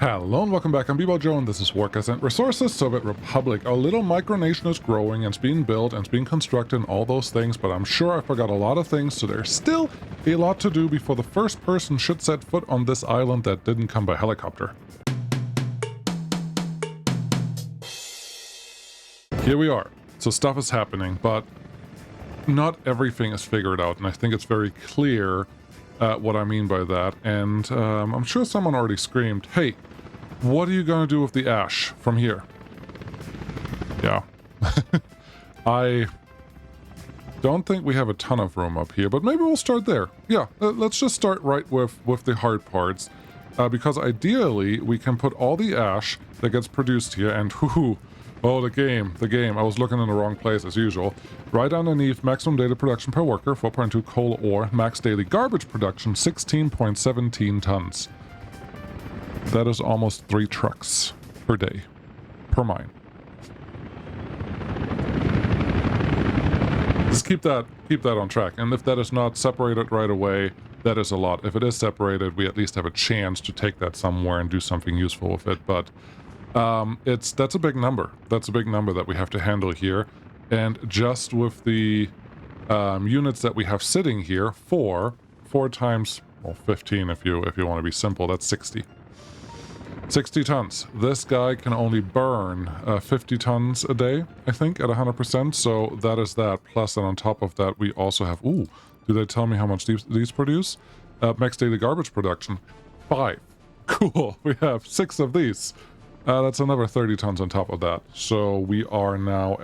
Hello and welcome back, I'm Bebo Joe and this is Work as and Resources, Soviet Republic. Our little micronation is growing and it's being built and it's being constructed and all those things, but I'm sure I forgot a lot of things, so there's still a lot to do before the first person should set foot on this island that didn't come by helicopter. Here we are. So stuff is happening, but not everything is figured out, and I think it's very clear what I mean by that. And I'm sure someone already screamed, hey, what are you going to do with the ash from here? Yeah. I don't think we have a ton of room up here, but maybe we'll start there. Yeah, let's just start right with the hard parts. Because ideally, we can put all the ash that gets produced here and oh, the game. I was looking in the wrong place as usual. Right underneath maximum daily production per worker, 4.2 coal ore, max daily garbage production, 16.17 tons. That is almost 3 trucks per day, per mine. Just keep that on track. And if that is not separated right away, that is a lot. If it is separated, we at least have a chance to take that somewhere and do something useful with it. But that's a big number. That's a big number that we have to handle here. And just with the units that we have sitting here, 4 times, well, 15 if you want to be simple, that's 60. 60 tons. This guy can only burn 50 tons a day, I think, at 100%. So that is that. Plus, and on top of that, we also have, ooh, do they tell me how much these produce? Max daily garbage production, 5. Cool. We have 6 of these. That's another 30 tons on top of that. So we are now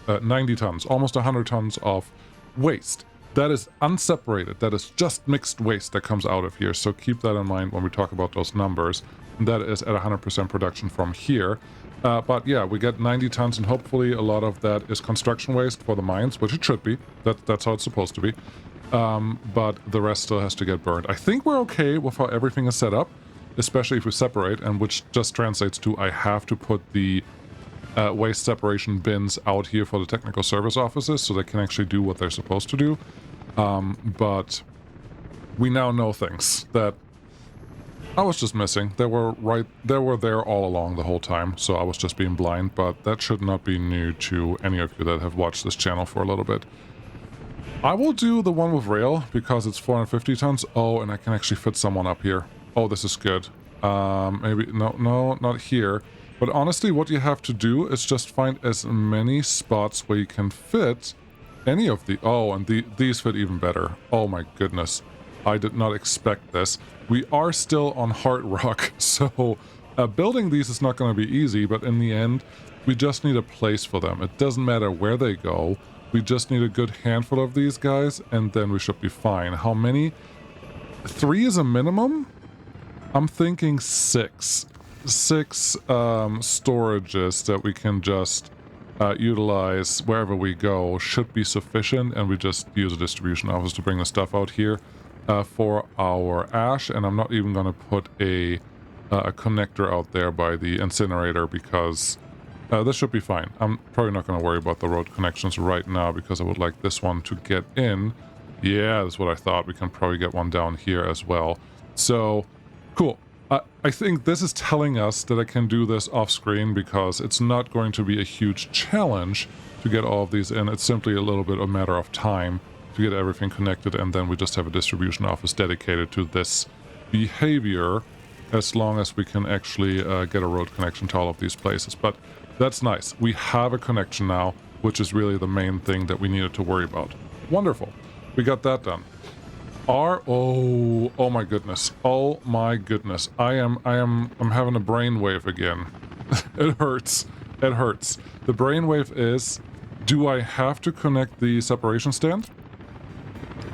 at 90 tons, almost 100 tons of waste. That is unseparated. That is just mixed waste that comes out of here. So keep that in mind when we talk about those numbers. That is at 100% production from here. But yeah, we get 90 tons and hopefully a lot of that is construction waste for the mines, which it should be. That's how it's supposed to be. But the rest still has to get burned. I think we're okay with how everything is set up, especially if we separate, and which just translates to I have to put the waste separation bins out here for the technical service offices so they can actually do what they're supposed to do. But we now know things that I was just missing. They were there all along the whole time, so I was just being blind, but that should not be new to any of you that have watched this channel for a little bit. I will do the one with rail because it's 450 tons. Oh, and I can actually fit someone up here. Oh, this is good. Maybe, no, not here. But honestly, what you have to do is just find as many spots where you can fit any of the... Oh, and these fit even better. Oh my goodness. I did not expect this. We are still on hard rock, so building these is not going to be easy, but in the end, we just need a place for them. It doesn't matter where they go. We just need a good handful of these guys, and then we should be fine. How many? 3 is a minimum? I'm thinking 6. 6 storages that we can just utilize wherever we go should be sufficient, and we just use a distribution office to bring the stuff out here for our ash. And I'm not even going to put a connector out there by the incinerator because this should be fine. I'm probably not going to worry about the road connections right now because I would like this one to get in. Yeah, that's what I thought. We can probably get one down here as well. So, cool. I think this is telling us that I can do this off screen because it's not going to be a huge challenge to get all of these in. It's simply a little bit a matter of time to get everything connected, and then we just have a distribution office dedicated to this behavior as long as we can actually get a road connection to all of these places. But that's nice. We have a connection now, which is really the main thing that we needed to worry about. Wonderful. We got that done. Oh my goodness. Oh my goodness. I'm having a brainwave again. It hurts. It hurts. The brainwave is, do I have to connect the separation stand?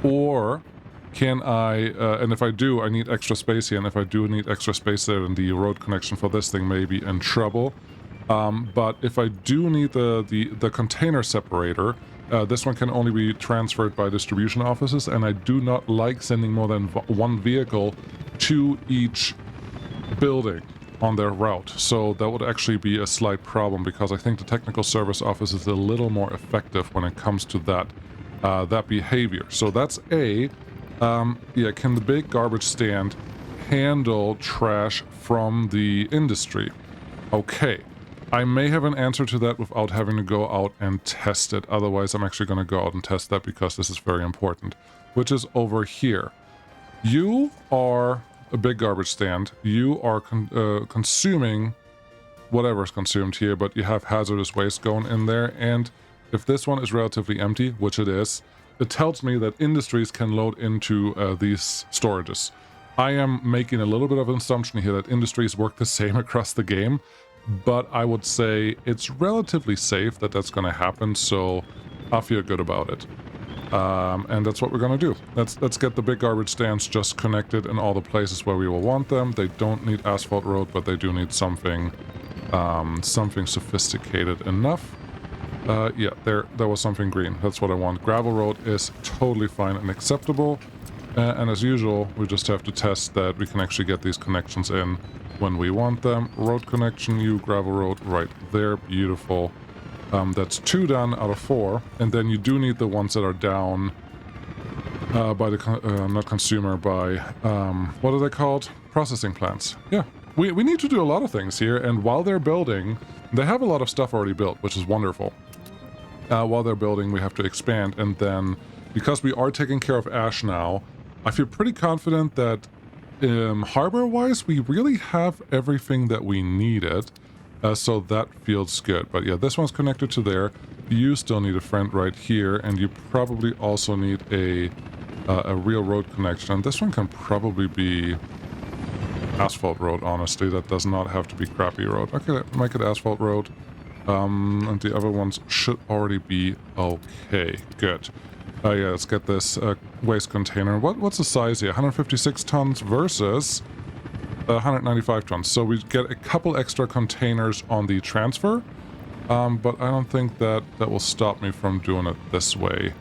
Or can I, and if I do, I need extra space here, and if I do need extra space there, then the road connection for this thing may be in trouble. But if I do need the container separator, this one can only be transferred by distribution offices, and I do not like sending more than one vehicle to each building on their route. So that would actually be a slight problem because I think the technical service office is a little more effective when it comes to that behavior. So that's A. Yeah, can the big garbage stand handle trash from the industry. Okay, I may have an answer to that without having to go out and test it. Otherwise, I'm actually going to go out and test that because this is very important, which is over here. You are a big garbage stand. You are consuming whatever is consumed here, but you have hazardous waste going in there. And if this one is relatively empty, which it is, it tells me that industries can load into these storages. I am making a little bit of an assumption here that industries work the same across the game, but I would say it's relatively safe that that's going to happen, so I feel good about it. And that's what we're going to do. Let's get the big garbage stands just connected in all the places where we will want them. They don't need asphalt road, but they do need something sophisticated enough. Yeah, there was something green. That's what I want. Gravel road is totally fine and acceptable. And as usual, we just have to test that we can actually get these connections in when we want them. Road connection, you gravel road right there. Beautiful. That's 2 done out of 4. And then you do need the ones that are down by the, not consumer, by, what are they called? Processing plants. Yeah. We need to do a lot of things here. And while they're building, they have a lot of stuff already built, which is wonderful. While they're building, we have to expand. And then, because we are taking care of ash now, I feel pretty confident that harbor-wise, we really have everything that we needed. So that feels good. But yeah, this one's connected to there. You still need a friend right here, and you probably also need a real road connection. And this one can probably be asphalt road, honestly. That does not have to be crappy road. Okay, make it asphalt road. And the other ones should already be okay. Good. Yeah, let's get this waste container. What's the size here? 156 tons versus 195 tons. So we get a couple extra containers on the transfer, but I don't think that will stop me from doing it this way.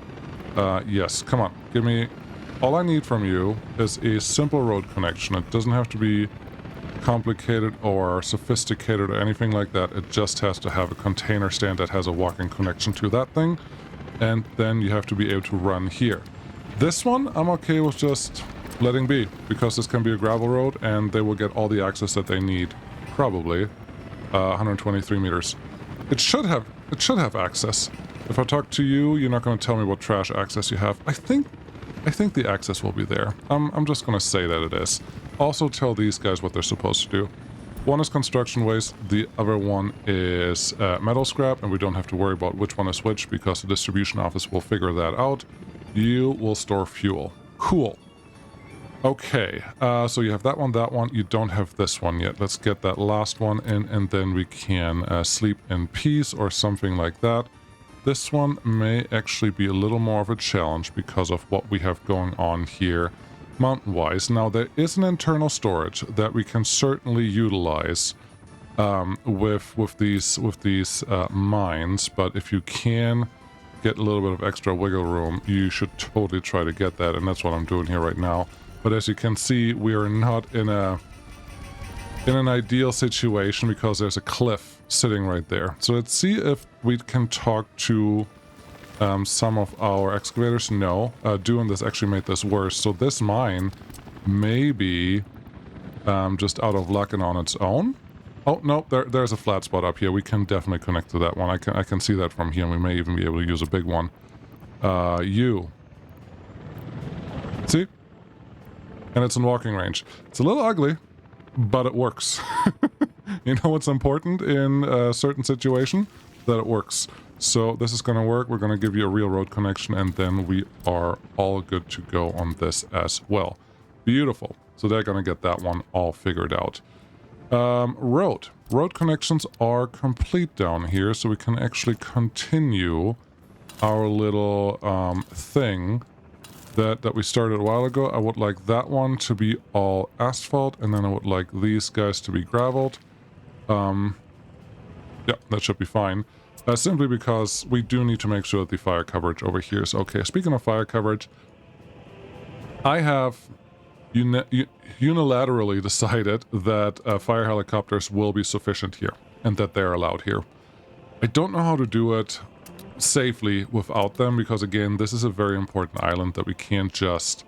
Yes, come on, give me... All I need from you is a simple road connection. It doesn't have to be complicated or sophisticated or anything like that. It just has to have a container stand that has a walking connection to that thing, and then you have to be able to run here. This one I'm okay with just letting be, because this can be a gravel road and they will get all the access that they need. Probably 123 meters. It should have access. If I talk to you, you're not going to tell me what trash access you have. I think the access will be there. I'm just going to say that it is. Also tell these guys what they're supposed to do. One is construction waste, the other one is metal scrap, and we don't have to worry about which one is which because the distribution office will figure that out. You will store fuel. Cool. Okay, so you have that one. You don't have this one yet. Let's get that last one in, and then we can sleep in peace or something like that. This one may actually be a little more of a challenge because of what we have going on here mountain-wise. Now, there is an internal storage that we can certainly utilize with these mines, but if you can get a little bit of extra wiggle room, you should totally try to get that, and that's what I'm doing here right now. But as you can see, we are not in an ideal situation because there's a cliff sitting right there. So let's see if we can talk to some of our excavators. No, doing this actually made this worse. So this mine may be just out of luck and on its own. Oh, no, there's a flat spot up here. We can definitely connect to that one. I can see that from here, and we may even be able to use a big one. You. See? And it's in walking range. It's a little ugly, but it works. You know what's important in a certain situation? That it works. So this is going to work. We're going to give you a real road connection, and then we are all good to go on this as well. Beautiful. So they're going to get that one all figured out. Road connections are complete down here, so we can actually continue our little thing that we started a while ago. I would like that one to be all asphalt, and then I would like these guys to be graveled. Yeah, that should be fine. Simply because we do need to make sure that the fire coverage over here is okay. Speaking of fire coverage, I have unilaterally decided that fire helicopters will be sufficient here, and that they're allowed here. I don't know how to do it safely without them, because again, this is a very important island that we can't just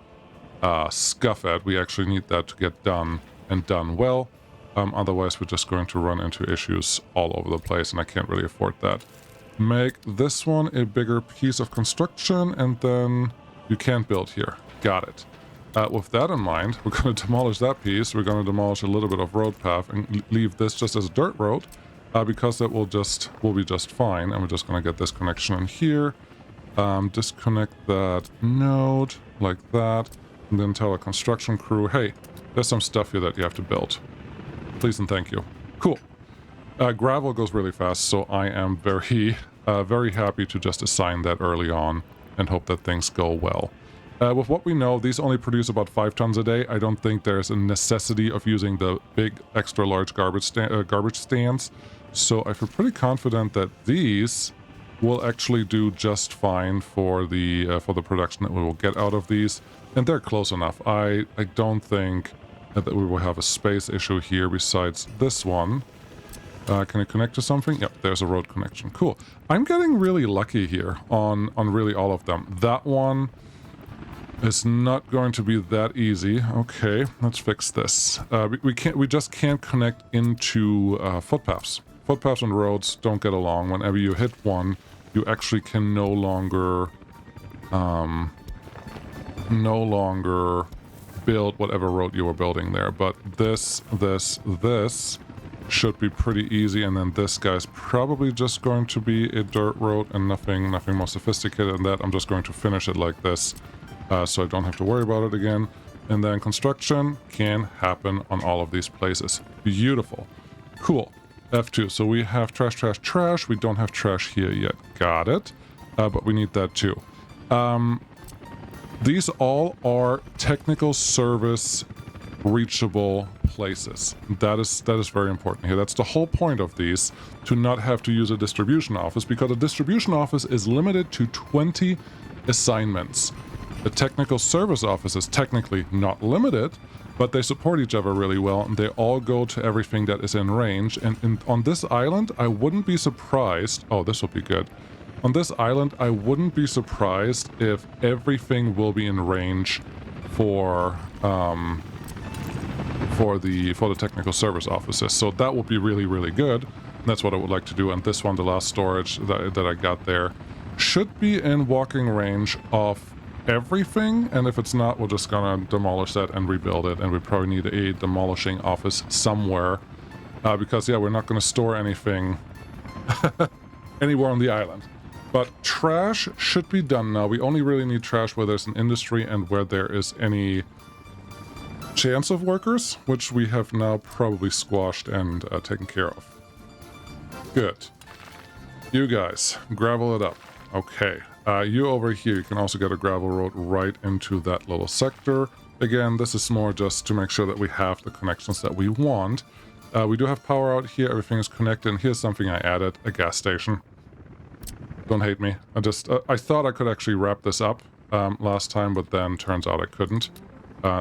scuff at. We actually need that to get done and done well. Otherwise, we're just going to run into issues all over the place, and I can't really afford that. Make this one a bigger piece of construction, and then you can't build here. Got it. With that in mind, we're going to demolish that piece. We're going to demolish a little bit of road path and leave this just as a dirt road, because it will be just fine. And we're just going to get this connection in here. Disconnect that node like that, and then tell a construction crew, hey, there's some stuff here that you have to build. Please and thank you. Cool. Gravel goes really fast, so I am very, very happy to just assign that early on and hope that things go well. With what we know, these only produce about 5 tons a day. I don't think there's a necessity of using the big, extra large garbage stands. So I feel pretty confident that these will actually do just fine for the production that we will get out of these. And they're close enough. I don't think that we will have a space issue here besides this one. Can it connect to something? Yep, there's a road connection. Cool. I'm getting really lucky here on really all of them. That one is not going to be that easy. Okay, let's fix this. We just can't connect into footpaths. Footpaths and roads don't get along. Whenever you hit one, you actually can no longer build whatever road you were building there. But this should be pretty easy, and then this guy's probably just going to be a dirt road and nothing more sophisticated than that. I'm just going to finish it like this, so I don't have to worry about it again. And then construction can happen on all of these places. Beautiful. Cool. F2. So we have trash, trash, trash. We don't have trash here yet. Got it. But we need that too. These all are technical service reachable places. That is very important here. That's the whole point of these, to not have to use a distribution office, because a distribution office is limited to 20 assignments. The technical service office is technically not limited, but they support each other really well, and they all go to everything that is in range. And on this island, I wouldn't be surprised... Oh, this will be good. On this island, I wouldn't be surprised if everything will be in range for the technical service offices. So that will be really, really good. That's what I would like to do. And this one, the last storage that I got there, should be in walking range of everything. And if it's not, we're just gonna demolish that and rebuild it. And we probably need a demolishing office somewhere, because yeah, we're not gonna store anything anywhere on the island. But trash should be done now. We only really need trash where there's an industry and where there is any chance of workers, which we have now probably squashed and taken care of. Good. You guys, gravel it up. Okay. You over here, you can also get a gravel road right into that little sector. Again, this is more just to make sure that we have the connections that we want. We do have power out here. Everything is connected. And here's something I added, a gas station. Don't hate me. I thought I could actually wrap this up last time, but then turns out I couldn't.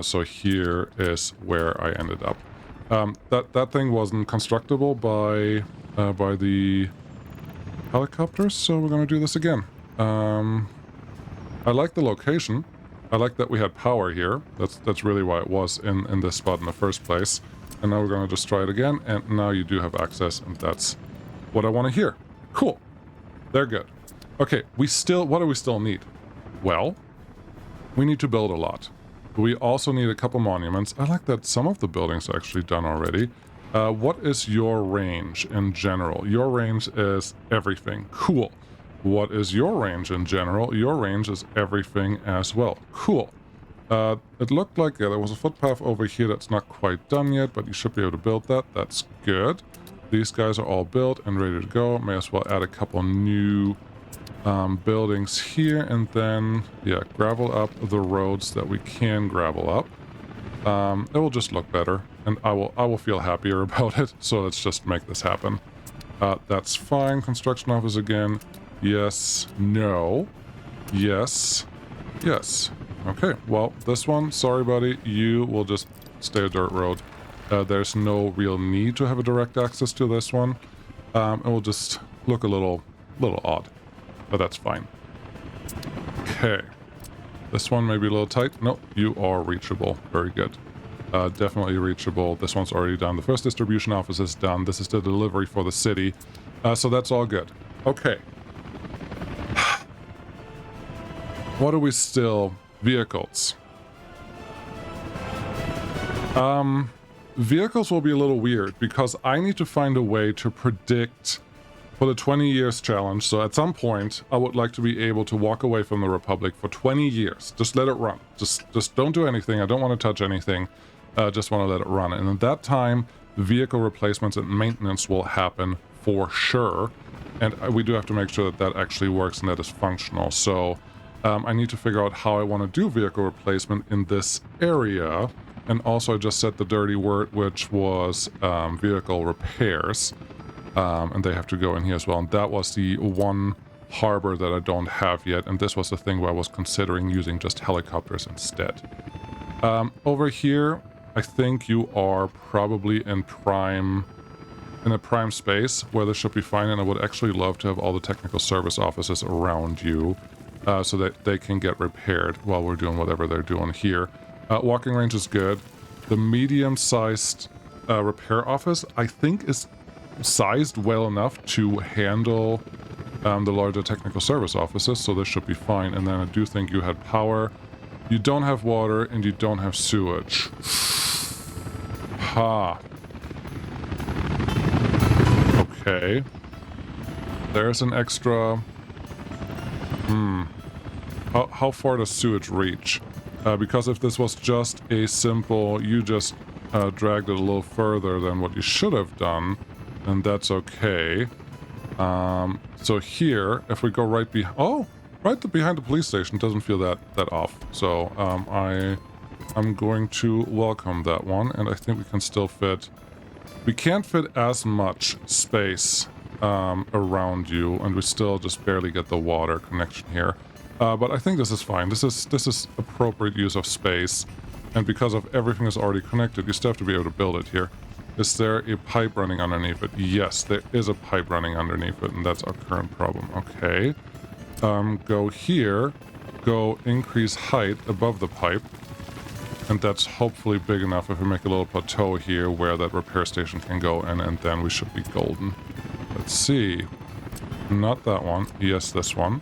So here is where I ended up. That thing wasn't constructible by the helicopters, so we're going to do this again. I like the location. I like that we had power here. That's really why it was in this spot in the first place. And now we're going to just try it again, and now you do have access, and that's what I want to hear. Cool. They're good. Okay, what do we still need? Well, we need to build a lot. We also need a couple monuments. I like that some of the buildings are actually done already. What is your range in general? Your range is everything. Cool. What is your range in general? Your range is everything as well. Cool. It looked like there was a footpath over here that's not quite done yet, but you should be able to build that. That's good. These guys are all built and ready to go. May as well add a couple new buildings here, and then, yeah, gravel up the roads that we can gravel up. It will just look better, and I will feel happier about it. So let's just make this happen. That's fine. Construction office again. Yes. No. Yes. Yes. Okay. Well, this one, sorry, buddy. You will just stay a dirt road. There's no real need to have a direct access to this one. It will just look a little odd, but that's fine. Okay. This one may be a little tight. No, you are reachable. Very good. Definitely reachable. This one's already done. The first distribution office is done. This is the delivery for the city. So that's all good. Okay. What are we still? Vehicles. Vehicles will be a little weird because I need to find a way to predict for the 20 years challenge. So at some point, I would like to be able to walk away from the Republic for 20 years. Just let it run. Just don't do anything. I don't want to touch anything. Just want to let it run. And at that time, vehicle replacements and maintenance will happen for sure. And we do have to make sure that that actually works and that is functional. So I need to figure out how I want to do vehicle replacement in this area. And also I just said the dirty word, which was vehicle repairs. And they have to go in here as well. And that was the one harbor that I don't have yet. And this was the thing where I was considering using just helicopters instead. Over here, I think you are probably in a prime space where this should be fine. And I would actually love to have all the technical service offices around you so that they can get repaired while we're doing whatever they're doing here. Walking range is good. The medium-sized repair office, I think, is sized well enough to handle the larger technical service offices, so this should be fine. And then I do think you had power, you don't have water, and you don't have sewage. Ha. Okay. There's an extra... How far does sewage reach? Because if this was just a simple, you just dragged it a little further than what you should have done, and that's okay. So here, if we go right behind, behind the police station, doesn't feel that off. So I'm going to welcome that one, and I think we can still fit. We can't fit as much space around you, and we still just barely get the water connection here. But I think this is fine. This is appropriate use of space, and because of everything is already connected, you still have to be able to build it here. Is there a pipe running underneath it? Yes, there is a pipe running underneath it, and that's our current problem. Okay. Go here. Go increase height above the pipe. And that's hopefully big enough if we make a little plateau here where that repair station can go in, and then we should be golden. Let's see. Not that one. Yes, this one.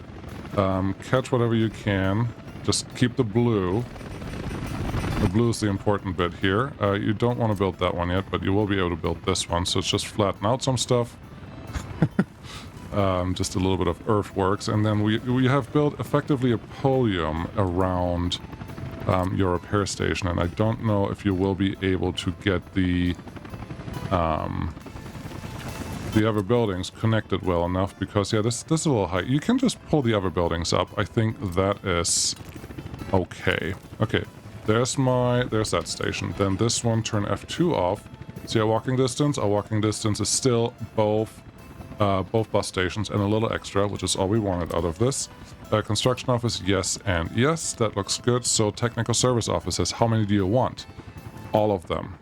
Catch whatever you can. Just keep the blue. The blue is the important bit here. You don't want to build that one yet, but you will be able to build this one. So it's just flatten out some stuff. Just a little bit of earthworks. And then we have built effectively a polium around your repair station. And I don't know if you will be able to get the other buildings connected well enough, because yeah, this is a little high. You can just pull the other buildings up. I think that is okay. Okay, there's that station. Then this one, turn F2 off. See our walking distance? Our walking distance is still both bus stations and a little extra, which is all we wanted out of this. Construction office, yes and yes, that looks good. So technical service offices, how many do you want? All of them.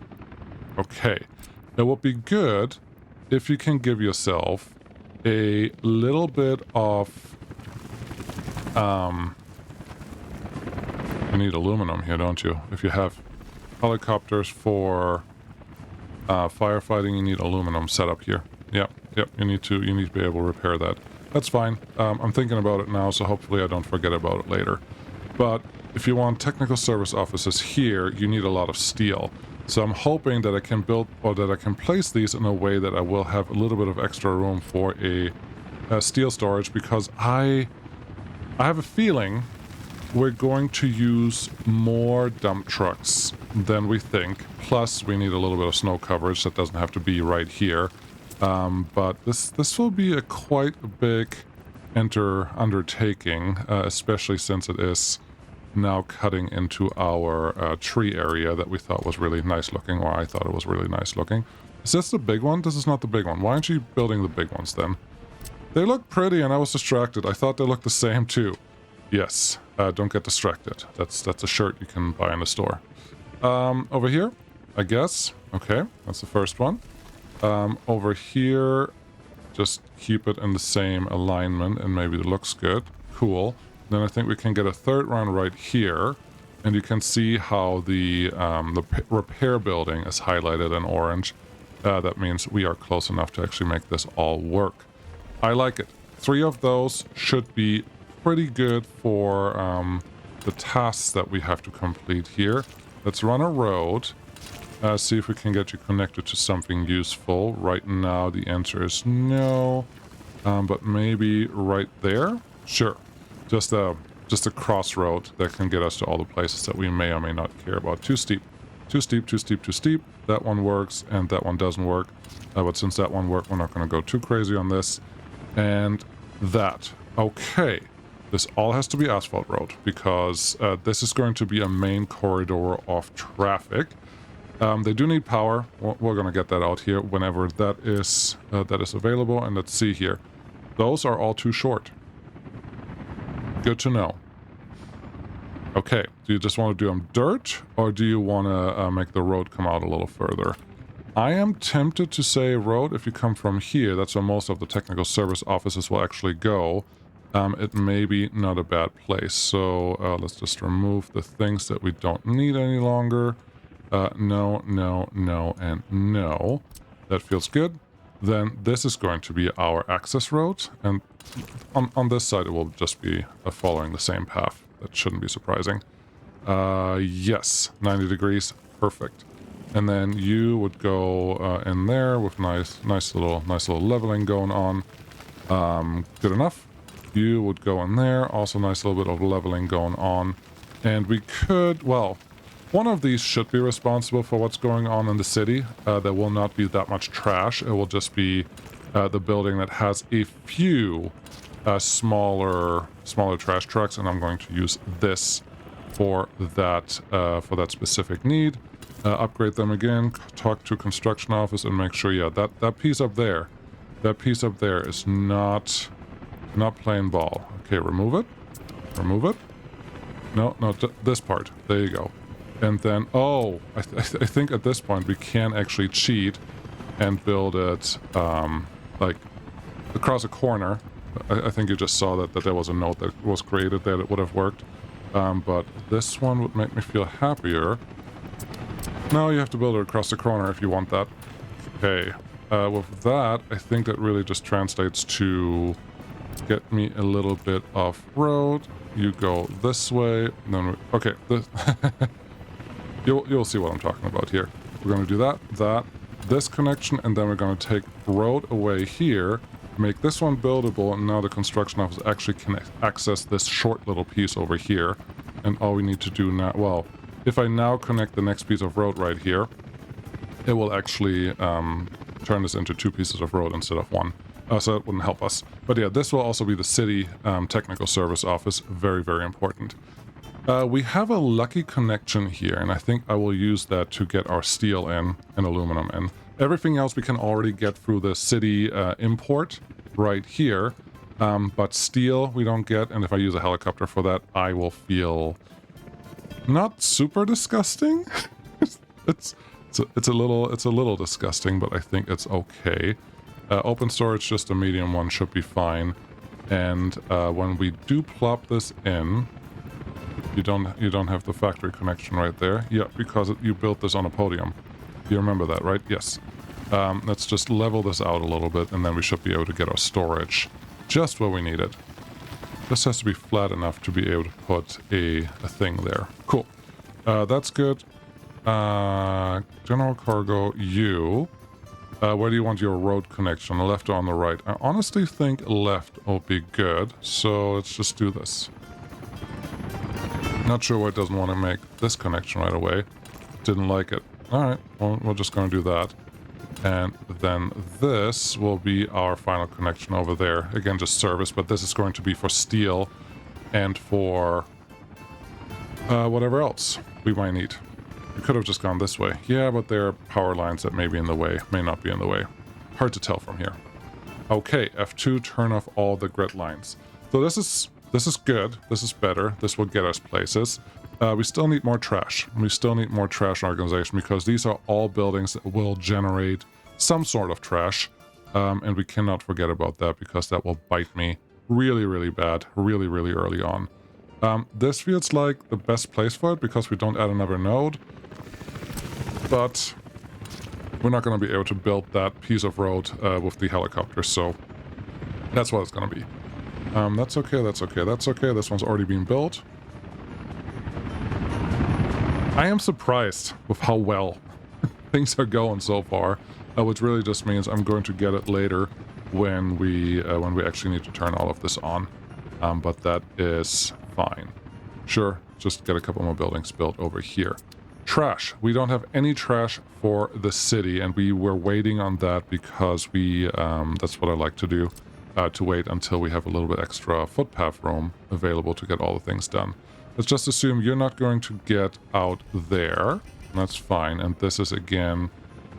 Okay, it would be good if you can give yourself a little bit of... you need aluminum here, don't you? If you have helicopters for firefighting, you need aluminum set up here. Yep, you need to be able to repair that. That's fine. I'm thinking about it now, so hopefully I don't forget about it later. But if you want technical service offices here, you need a lot of steel. So I'm hoping that I can build, or that I can place these in a way that I will have a little bit of extra room for a steel storage, because I have a feeling we're going to use more dump trucks than we think. Plus, we need a little bit of snow coverage that doesn't have to be right here. But this will be quite a big undertaking, especially since it is now cutting into our tree area that we thought was really nice looking, or I thought it was really nice looking. Is this the big one? This is not the big one. Why aren't you building the big ones then? They look pretty and I was distracted. I thought they looked the same too. Yes, don't get distracted. That's a shirt you can buy in the store. Over here, I guess. Okay, that's the first one. Over here, just keep it in the same alignment and maybe it looks good. Cool. Then I think we can get a third one right here. And you can see how the repair building is highlighted in orange. That means we are close enough to actually make this all work. I like it. 3 of those should be pretty good for the tasks that we have to complete here. Let's run a road. See if we can get you connected to something useful. Right now, the answer is no. But maybe right there? Sure. Just a crossroad that can get us to all the places that we may or may not care about. Too steep. Too steep, too steep, too steep. That one works, and that one doesn't work. But since that one worked, we're not going to go too crazy on this. And that. Okay. This all has to be asphalt road, because this is going to be a main corridor of traffic. They do need power. We're going to get that out here whenever that is available. And let's see here. Those are all too short. Good to know. Okay, do you just want to do them dirt, or do you want to make the road come out a little further? I am tempted to say road. If you come from here, that's where most of the technical service offices will actually go. It may be not a bad place. So let's just remove the things that we don't need any longer. No, no, no, and no. That feels good. Then this is going to be our access road, and on this side it will just be following the same path. That shouldn't be surprising. Yes, 90 degrees, perfect. And then you would go in there with nice little leveling going on. Good enough. You would go in there, also nice little bit of leveling going on. And we could, well, one of these should be responsible for what's going on in the city. There will not be that much trash. It will just be the building that has a few smaller trash trucks, and I'm going to use this for that specific need. Upgrade them again. Talk to construction office and make sure, yeah, that piece up there is not playing ball. Okay, remove it. Remove it. No, this part. There you go. And then, oh, I think at this point we can actually cheat and build it like across a corner. I think you just saw that there was a note that was created there that would have worked. But this one would make me feel happier. No, you have to build it across the corner if you want that. Okay. With that, I think that really just translates to get me a little bit off road. You go this way. Then okay. You'll see what I'm talking about here. We're going to do this connection, and then we're going to take road away here, make this one buildable, and now the construction office actually can access this short little piece over here. And all we need to do now, well, if I now connect the next piece of road right here, it will actually turn this into 2 pieces of road instead of 1. So it wouldn't help us. But yeah, this will also be the city technical service office. Very, very important. We have a lucky connection here, and I think I will use that to get our steel in and aluminum in. Everything else we can already get through the city import right here, but steel we don't get, and if I use a helicopter for that, I will feel not super disgusting. it's a little disgusting, but I think it's okay. Open storage, just a medium one, should be fine. And when we do plop this in, you don't have the factory connection right there. Yeah, because you built this on a podium. You remember that, right? Yes. Let's just level this out a little bit, and then we should be able to get our storage just where we need it. This has to be flat enough to be able to put a thing there. Cool. That's good. General cargo, you. Where do you want your road connection? On the left or on the right? I honestly think left will be good. So let's just do this. Not sure why it doesn't want to make this connection right away. Didn't like it. Alright, well, we're just going to do that. And then this will be our final connection over there. Again, just service, but this is going to be for steel and for whatever else we might need. We could have just gone this way. Yeah, but there are power lines that may be in the way, may not be in the way. Hard to tell from here. Okay, F2, turn off all the grid lines. So this is good. This is better. This will get us places. We still need more trash. We still need more trash organization because these are all buildings that will generate some sort of trash. And we cannot forget about that because that will bite me really, really bad, really, really early on. This feels like the best place for it because we don't add another node, but we're not going to be able to build that piece of road with the helicopter, so that's what it's going to be. That's okay, that's okay, that's okay. This one's already been built. I am surprised with how well things are going so far, which really just means I'm going to get it later when we actually need to turn all of this on. But that is fine. Sure, just get a couple more buildings built over here. Trash. We don't have any trash for the city, and we were waiting on that because we, that's what I like to do, to wait until we have a little bit extra footpath room available to get all the things done. Let's just assume you're not going to get out there. That's fine. And this is, again,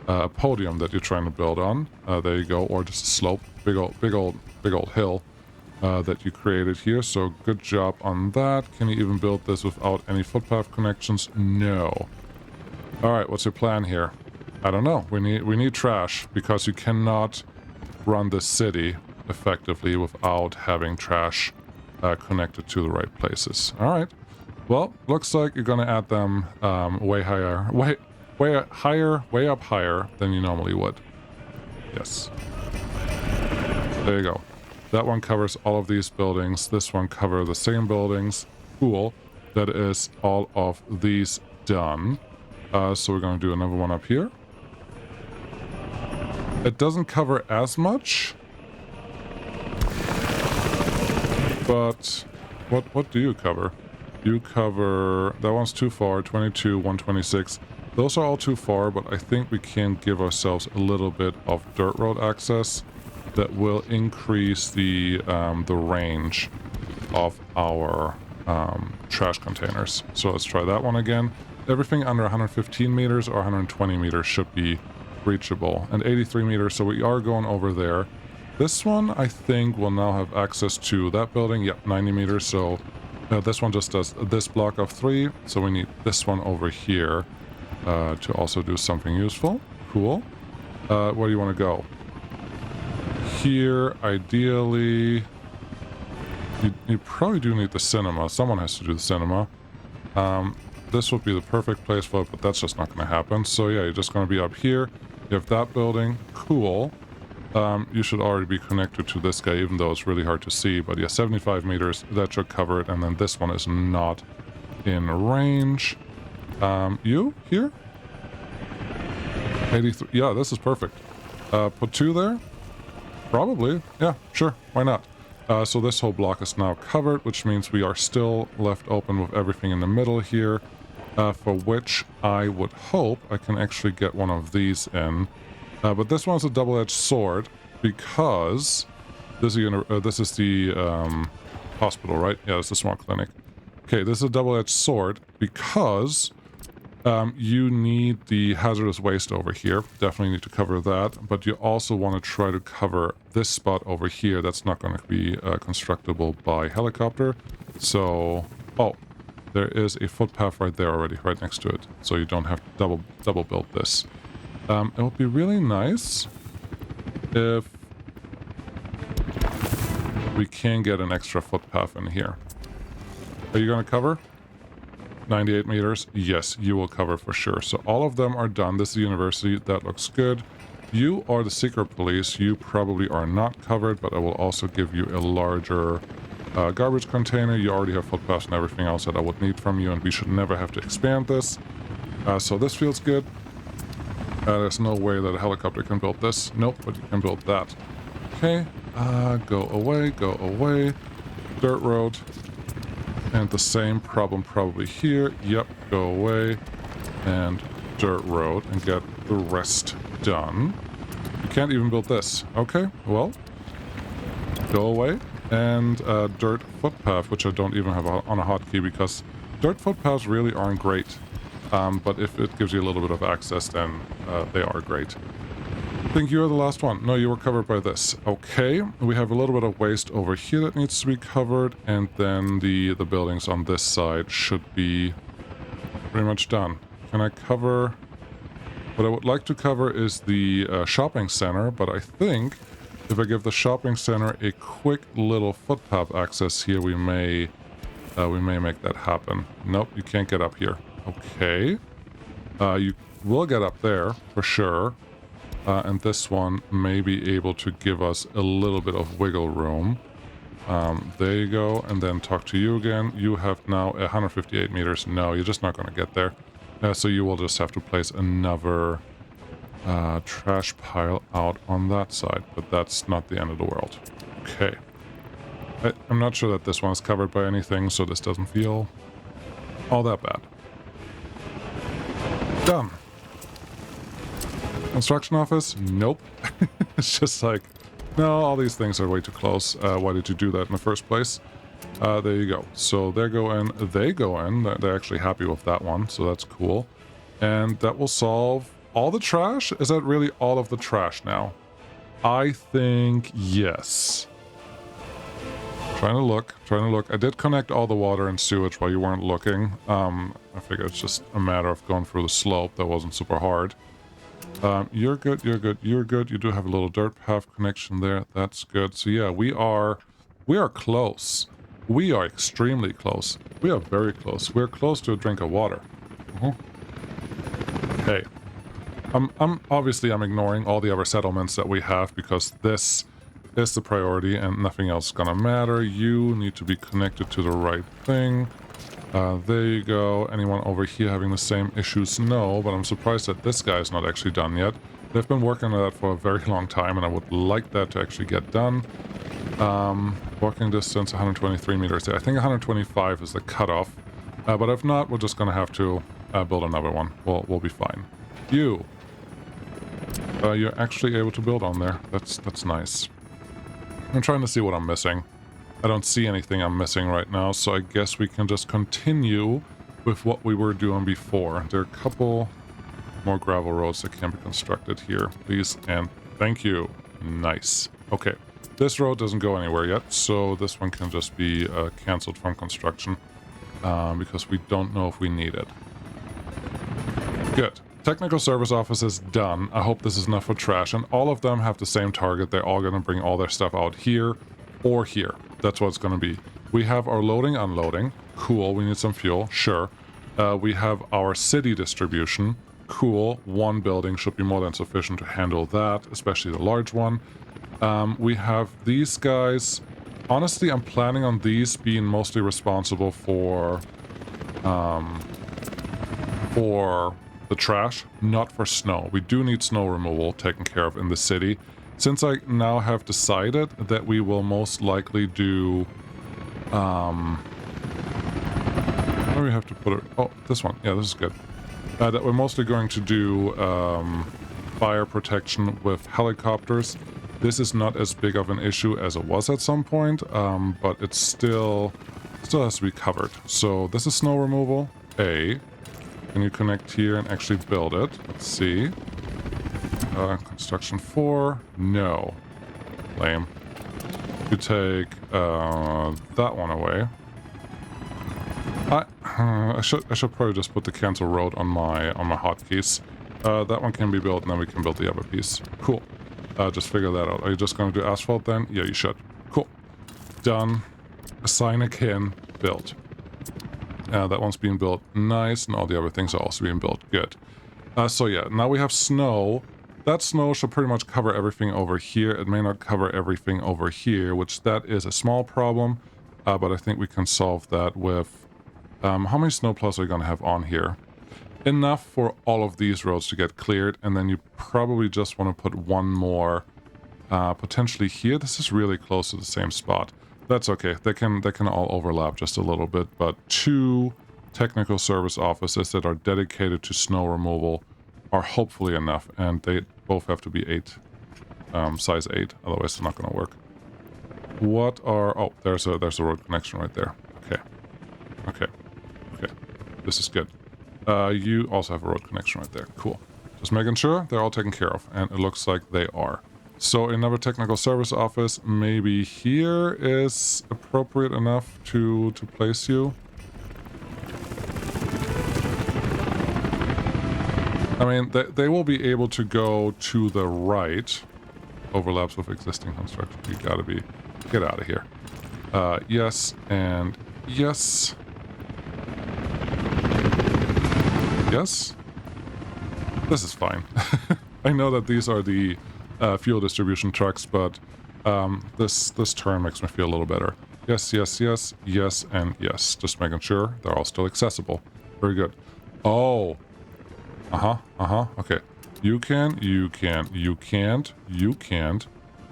a podium that you're trying to build on. There you go. Or just a slope. Big old hill that you created here. So good job on that. Can you even build this without any footpath connections? No. All right, what's your plan here? I don't know. We need trash because you cannot run this city effectively without having trash connected to the right places. All right. Well, looks like you're gonna add them way up higher than you normally would. Yes. There you go. That one covers all of these buildings. This one covers the same buildings. Cool. That is all of these done. So we're gonna do another one up here. It doesn't cover as much. But what do you cover? You cover... That one's too far. 22, 126. Those are all too far, but I think we can give ourselves a little bit of dirt road access that will increase the range of our trash containers. So let's try that one again. Everything under 115 meters or 120 meters should be reachable. And 83 meters, so we are going over there. This one, I think, will now have access to that building. Yep, 90 meters, so this one just does this block of 3, so we need this one over here to also do something useful. Cool. Where do you want to go? Here, ideally... You probably do need the cinema. Someone has to do the cinema. This would be the perfect place for it, but that's just not going to happen. So yeah, you're just going to be up here. You have that building. Cool. You should already be connected to this guy, even though it's really hard to see. But yeah, 75 meters, that should cover it. And then this one is not in range. You? Here? 83. Yeah, this is perfect. Put 2 there? Probably. Yeah, sure. Why not? So this whole block is now covered, which means we are still left open with everything in the middle here, for which I would hope I can actually get one of these in. But this one's a double-edged sword because this is the hospital, right? Yeah, it's the smart clinic. Okay, this is a double-edged sword because you need the hazardous waste over here. Definitely need to cover that. But you also want to try to cover this spot over here. That's not going to be constructible by helicopter. So, oh, there is a footpath right there already, right next to it. So you don't have to double build this. It would be really nice if we can get an extra footpath in here. Are you going to cover? 98 meters? Yes, you will cover for sure. So all of them are done. This is the university. That looks good. You are the secret police. You probably are not covered, but I will also give you a larger garbage container. You already have footpaths and everything else that I would need from you, and we should never have to expand this. So this feels good. There's no way that a helicopter can build this. Nope, but you can build that. Okay, go away, go away. Dirt road. And the same problem probably here. Yep, go away. And dirt road and get the rest done. You can't even build this. Okay, well, go away. And dirt footpath, which I don't even have on a hotkey because dirt footpaths really aren't great. But if it gives you a little bit of access, then they are great. I think you're the last one. No, you were covered by this. Okay, we have a little bit of waste over here that needs to be covered, and then the buildings on this side should be pretty much done. Can I cover... What I would like to cover is the shopping center, but I think if I give the shopping center a quick little footpath access here, we may we may make that happen. Nope, you can't get up here. Okay. You will get up there, for sure. And this one may be able to give us a little bit of wiggle room. There you go, and then talk to you again. You have now 158 meters. No, you're just not going to get there. So you will just have to place another trash pile out on that side, but that's not the end of the world. Okay. I'm not sure that this one is covered by anything, so this doesn't feel all that bad. Done. Construction office? Nope. It's just like, no, all these things are way too close. Why did you do that in the first place? There you go. So they go in. They're actually happy with that one, so that's cool. And that will solve all the trash? Is that really all of the trash now? I think yes. Trying to look. I did connect all the water and sewage while you weren't looking. I figure it's just a matter of going through the slope. That wasn't super hard. You're good. You do have a little dirt path connection there. That's good. So yeah, we are close. We are extremely close. We are very close. We're close to a drink of water. Hey, I'm obviously ignoring all the other settlements that we have because this is the priority and nothing else is gonna matter. You need to be connected to the right thing. There you go. Anyone over here having the same issues? No, but I'm surprised that this guy is not actually done yet. They've been working on that for a very long time, and I would like that to actually get done. Walking distance, 123 meters there. I think 125 is the cutoff. But if not, we're just going to have to build another one. We'll be fine. You're actually able to build on there. That's nice. I'm trying to see what I'm missing. I don't see anything I'm missing right now, so I guess we can just continue with what we were doing before. There are a couple more gravel roads that can be constructed here, please, and thank you. Nice. Okay, this road doesn't go anywhere yet, so this one can just be cancelled from construction because we don't know if we need it. Good. Technical service office is done. I hope this is enough for trash, and all of them have the same target. They're all going to bring all their stuff out here or here. That's what it's going to be. We have our loading, unloading. Cool. We need some fuel. Sure. We have our city distribution. Cool. One building should be more than sufficient to handle that, especially the large one. We have these guys. Honestly, I'm planning on these being mostly responsible for the trash, not for snow. We do need snow removal taken care of in the city. Since I now have decided that we will most likely do, where do we have to put it? Oh, this one. Yeah, this is good. That we're mostly going to do fire protection with helicopters. This is not as big of an issue as it was at some point, but it still has to be covered. So this is snow removal. Can you connect here and actually build it? Let's see. Construction 4. No. Lame. You take that one away. I should probably just put the cancel road on my hotkeys. That one can be built, and then we can build the other piece. Cool. Just figure that out. Are you just going to do asphalt then? Yeah, you should. Cool. Done. Assign a kin. Built. That one's being built. Nice. And all the other things are also being built. Good. So yeah, now we have snow. That snow should pretty much cover everything over here. It may not cover everything over here, which that is a small problem. But I think we can solve that with... how many snowplows are you going to have on here? Enough for all of these roads to get cleared, and then you probably just want to put one more potentially here. This is really close to the same spot. That's okay. They can all overlap just a little bit, but 2 technical service offices that are dedicated to snow removal are hopefully enough, and they both have to be 8, size 8, otherwise it's not going to work. What are... oh, there's a road connection right there. Okay. This is good. You also have a road connection right there. Cool. Just making sure they're all taken care of, and it looks like they are. So another technical service office, maybe here is appropriate enough to place you. I mean, they will be able to go to the right. Overlaps with existing construction. You gotta be... get out of here. Yes, and Yes. Yes. This is fine. I know that these are the fuel distribution trucks, but this turn makes me feel a little better. Yes, yes, yes, yes, and yes. Just making sure they're all still accessible. Very good. Oh. Okay. You can, you can, you can't, you can't,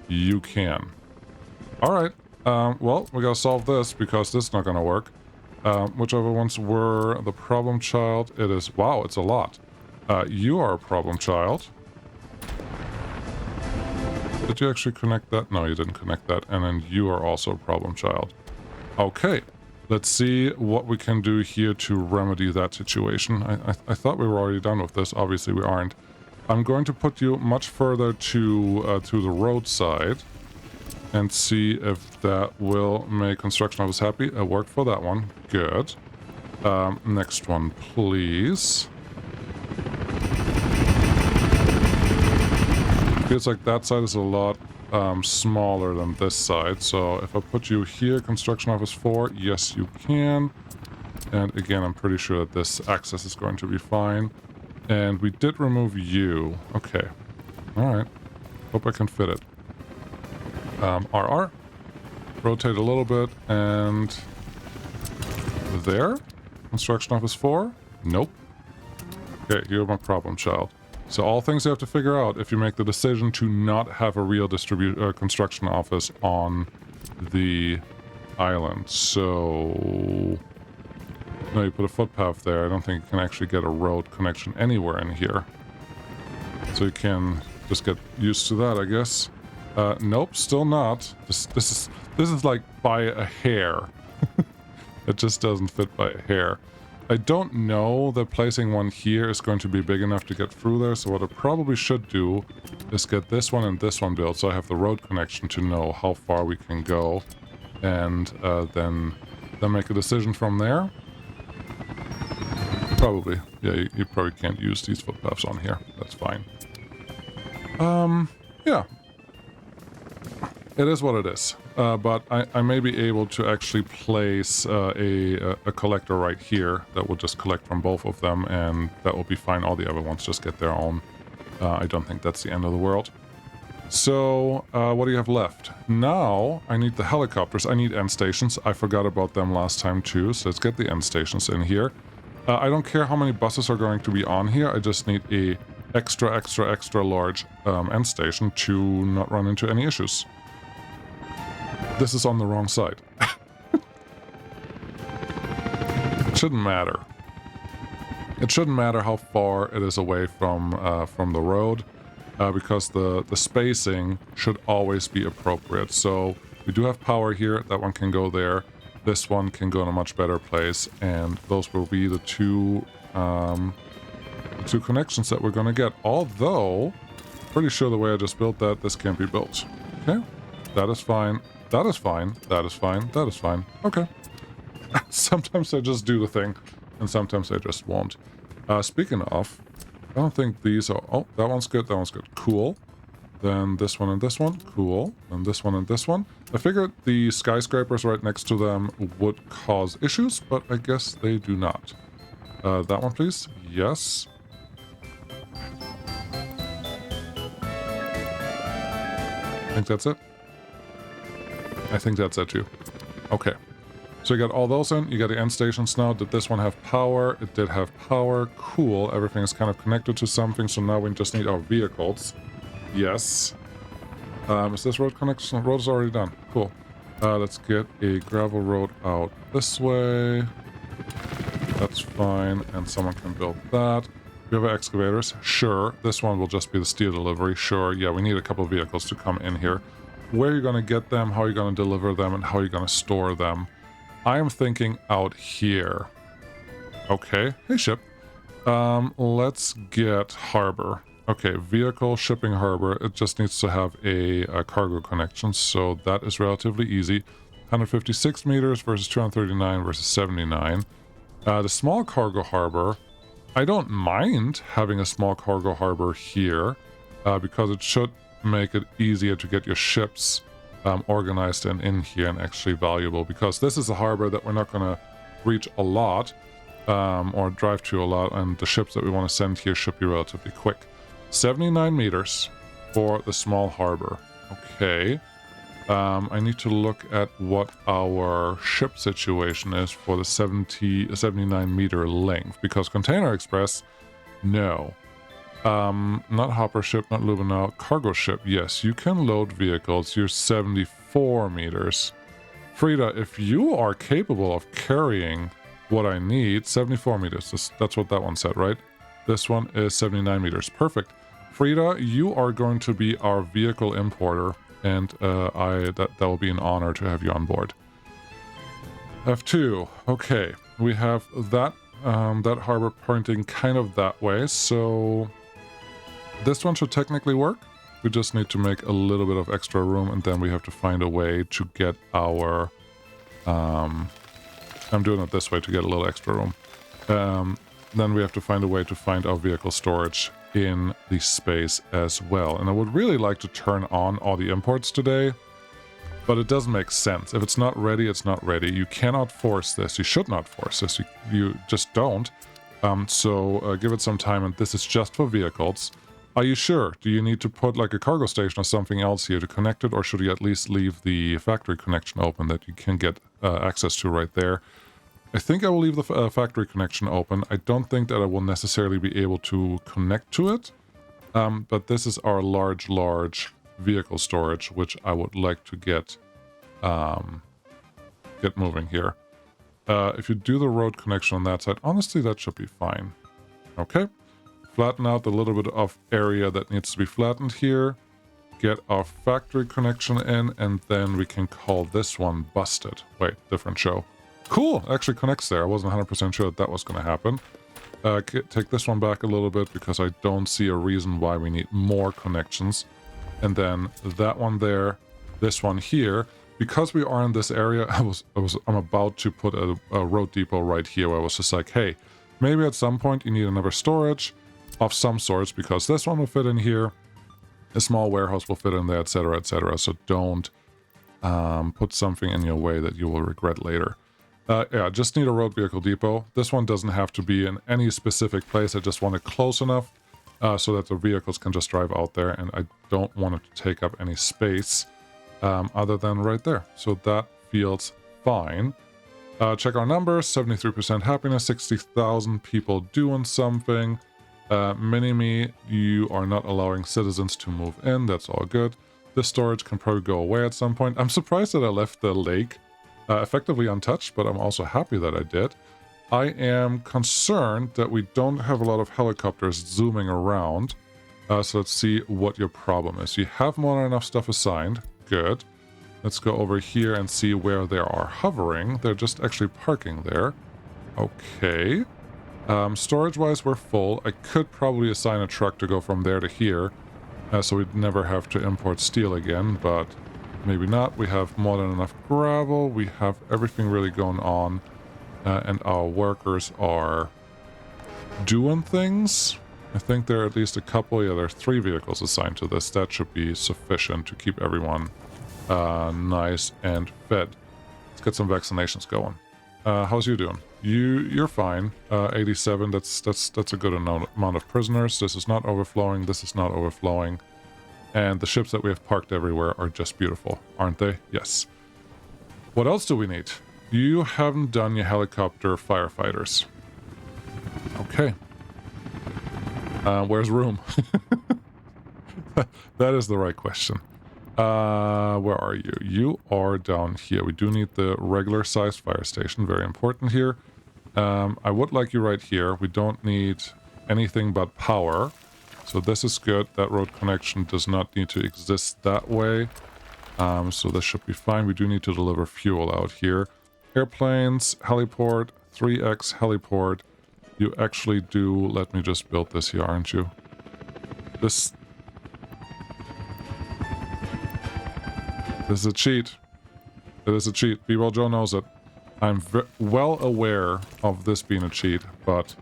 you can. Alright. Well, we gotta solve this because this is not gonna work. Whichever ones were the problem child, it is... Wow, it's a lot. You are a problem child. Did you actually connect that? No, you didn't connect that. And then you are also a problem child. Okay. Let's see what we can do here to remedy that situation. I thought we were already done with this. Obviously, we aren't. I'm going to put you much further to the roadside and see if that will make construction office happy. It worked for that one. Good. Next one, please. Feels like that side is a lot smaller than this side. So if I put you here, construction office 4, yes, you can. And again, I'm pretty sure that this access is going to be fine. And we did remove you. Okay. All right. Hope I can fit it. RR. Rotate a little bit and... There? Construction office 4? Nope. Okay, you're my problem child. So all things you have to figure out if you make the decision to not have a real construction office on the island. So... No, you put a footpath there. I don't think you can actually get a road connection anywhere in here. So you can just get used to that, I guess. Nope, still not. This is like by a hair. It just doesn't fit by a hair. I don't know that placing one here is going to be big enough to get through there, so what I probably should do is get this one and this one built so I have the road connection to know how far we can go, and then make a decision from there. Probably. Yeah, you probably can't use these footpaths on here. That's fine. Yeah. It is what it is. But I may be able to actually place a collector right here that will just collect from both of them, and that will be fine. All the other ones just get their own. I don't think that's the end of the world. So, what do you have left? Now, I need the helicopters. I need end stations. I forgot about them last time too, so let's get the end stations in here. I don't care how many buses are going to be on here. I just need a extra large end station to not run into any issues. This is on the wrong side. It shouldn't matter. It shouldn't matter how far it is away from the road, because the spacing should always be appropriate. So we do have power here. That one can go there. This one can go in a much better place, and those will be the two connections that we're going to get. Although, pretty sure the way I just built that, this can't be built. Okay, that is fine. That is fine. That is fine. That is fine. Okay. Sometimes I just do the thing, and sometimes I just won't. Speaking of, I don't think these are... Oh, that one's good. That one's good. Cool. Then this one and this one. Cool. And this one and this one. I figured the skyscrapers right next to them would cause issues, but I guess they do not. That one, please. Yes. I think that's it. I think that's it too. Okay. So you got all those in. You got the end stations now. Did this one have power? It did have power. Cool. Everything is kind of connected to something, so now we just need our vehicles. Yes. Is this road connection? Road is already done. Cool. Let's get a gravel road out this way. That's fine. And someone can build that. We have excavators. Sure. This one will just be the steel delivery. Sure. Yeah, we need a couple of vehicles to come in here. Where you're going to get them, how you're going to deliver them, and how you're going to store them. I am thinking out here. Okay. Hey, ship. Let's get harbor. Okay, vehicle, shipping, harbor. It just needs to have a cargo connection, so that is relatively easy. 156 meters versus 239 versus 79. The small cargo harbor, I don't mind having a small cargo harbor here, because it should make it easier to get your ships organized and in here and actually valuable, because this is a harbor that we're not going to reach a lot or drive to a lot, and the ships that we want to send here should be relatively quick. 79 meters for the small harbor. Okay. I need to look at what our ship situation is for the 79 meter length, because Container Express, no. Not hopper ship, not Lubinau. Cargo ship, yes, you can load vehicles. You're 74 meters. Frida, if you are capable of carrying what I need, 74 meters, that's what that one said, right? This one is 79 meters, perfect. Frida, you are going to be our vehicle importer, and that will be an honor to have you on board. F2, okay, we have that harbor pointing kind of that way, so this one should technically work. We just need to make a little bit of extra room, and then we have to find a way to get our... I'm doing it this way to get a little extra room. Then we have to find a way to find our vehicle storage in the space as well. And I would really like to turn on all the imports today, but it doesn't make sense. If it's not ready, it's not ready. You cannot force this. You should not force this. You just don't. So give it some time, and this is just for vehicles. Are you sure? Do you need to put like a cargo station or something else here to connect it, or should you at least leave the factory connection open that you can get access to right there? I think I will leave the factory connection open. I don't think that I will necessarily be able to connect to it, but this is our large vehicle storage, which I would like to get moving here. If you do the road connection on that side, honestly, that should be fine. Okay. Flatten out a little bit of area that needs to be flattened here. Get our factory connection in, and then we can call this one busted. Wait, different show. Cool, actually connects there. I wasn't 100% sure that was going to happen. Take this one back a little bit, because I don't see a reason why we need more connections. And then that one there, this one here. Because we are in this area, I'm about to put a road depot right here, where I was just like, hey, maybe at some point you need another storage of some sorts, because this one will fit in here, a small warehouse will fit in there, etc., etc. So don't put something in your way that you will regret later. Yeah, just need a road vehicle depot. This one doesn't have to be in any specific place. I just want it close enough so that the vehicles can just drive out there, and I don't want it to take up any space other than right there. So that feels fine. Check our numbers, 73% happiness, 60,000 people doing something. Mini-me, you are not allowing citizens to move in. That's all good. This storage can probably go away at some point. I'm surprised that I left the lake effectively untouched, but I'm also happy that I did. I am concerned that we don't have a lot of helicopters zooming around. So let's see what your problem is. You have more than enough stuff assigned. Good. Let's go over here and see where they are hovering. They're just actually parking there. Okay. Storage-wise, we're full. I could probably assign a truck to go from there to here, so we'd never have to import steel again, but maybe not. We have more than enough gravel. We have everything really going on, and our workers are doing things. I think there are at least a couple. Yeah, there are 3 vehicles assigned to this. That should be sufficient to keep everyone nice and fed. Let's get some vaccinations going. How's you doing? You're fine. 87. That's a good amount of prisoners. This is not overflowing. This is not overflowing. And the ships that we have parked everywhere are just beautiful, aren't they? Yes. What else do we need? You haven't done your helicopter firefighters. Okay. Where's room? That is the right question. Where are you? You are down here. We do need the regular sized fire station. Very important here. I would like you right here. We don't need anything but power. So this is good. That road connection does not need to exist that way. So this should be fine. We do need to deliver fuel out here. Airplanes, heliport, 3x heliport. You actually do... Let me just build this here, aren't you? This is a cheat. It is a cheat. B-Roll Joe knows it. I'm well aware of this being a cheat, but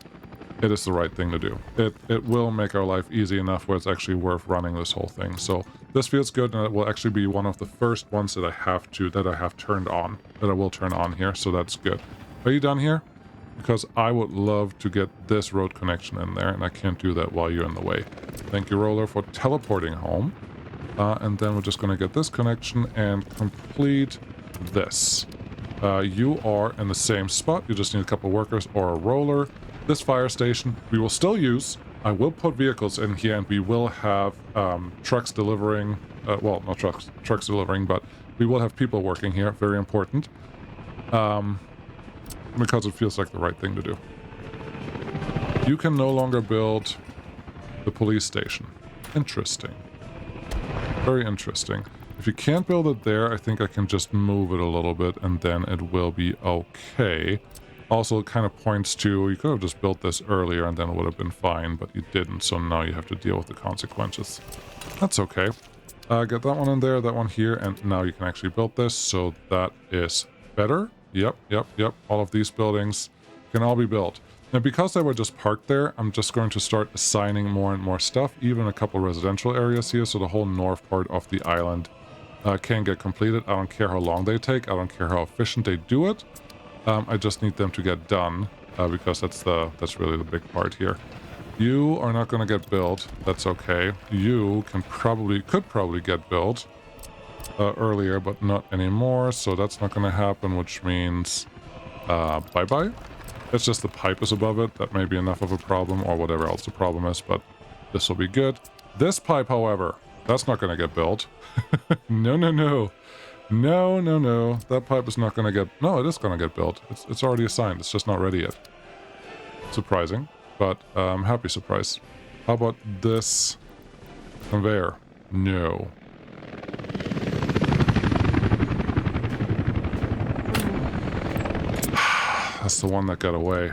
it is the right thing to do. It will make our life easy enough where it's actually worth running this whole thing. So This feels good, and it will actually be one of the first ones that I have turned on, that I will turn on here, so that's good. Are you done here? Because I would love to get this road connection in there, and I can't do that while you're in the way. Thank you, Roller, for teleporting home. And then we're just going to get this connection and complete this. You are in the same spot. You just need a couple workers or a roller. This fire station we will still use. I will put vehicles in here, and we will have trucks delivering. Well, not trucks delivering, but we will have people working here. Very important. Because it feels like the right thing to do. You can no longer build the police station. Interesting. Very interesting. If you can't build it there, I think I can just move it a little bit, and then it will be okay. Also, it kind of points to, you could have just built this earlier and then it would have been fine, but you didn't, so now you have to deal with the consequences. That's okay. Get that one in there, that one here, and now you can actually build this, so that is better. Yep. All of these buildings can all be built. And because they were just parked there, I'm just going to start assigning more and more stuff, even a couple residential areas here, so the whole north part of the island can get completed. I don't care how long they take. I don't care how efficient they do it. I just need them to get done, because that's really the big part here. You are not going to get built. That's okay. You could probably get built earlier, but not anymore. So that's not going to happen, which means bye-bye. It's just the pipe is above it. That may be enough of a problem, or whatever else the problem is, but this will be good. This pipe, however, that's not going to get built. No. That pipe is not going to get... No, it is going to get built. It's already assigned. It's just not ready yet. Surprising, but happy surprise. How about this conveyor? No. That's the one that got away.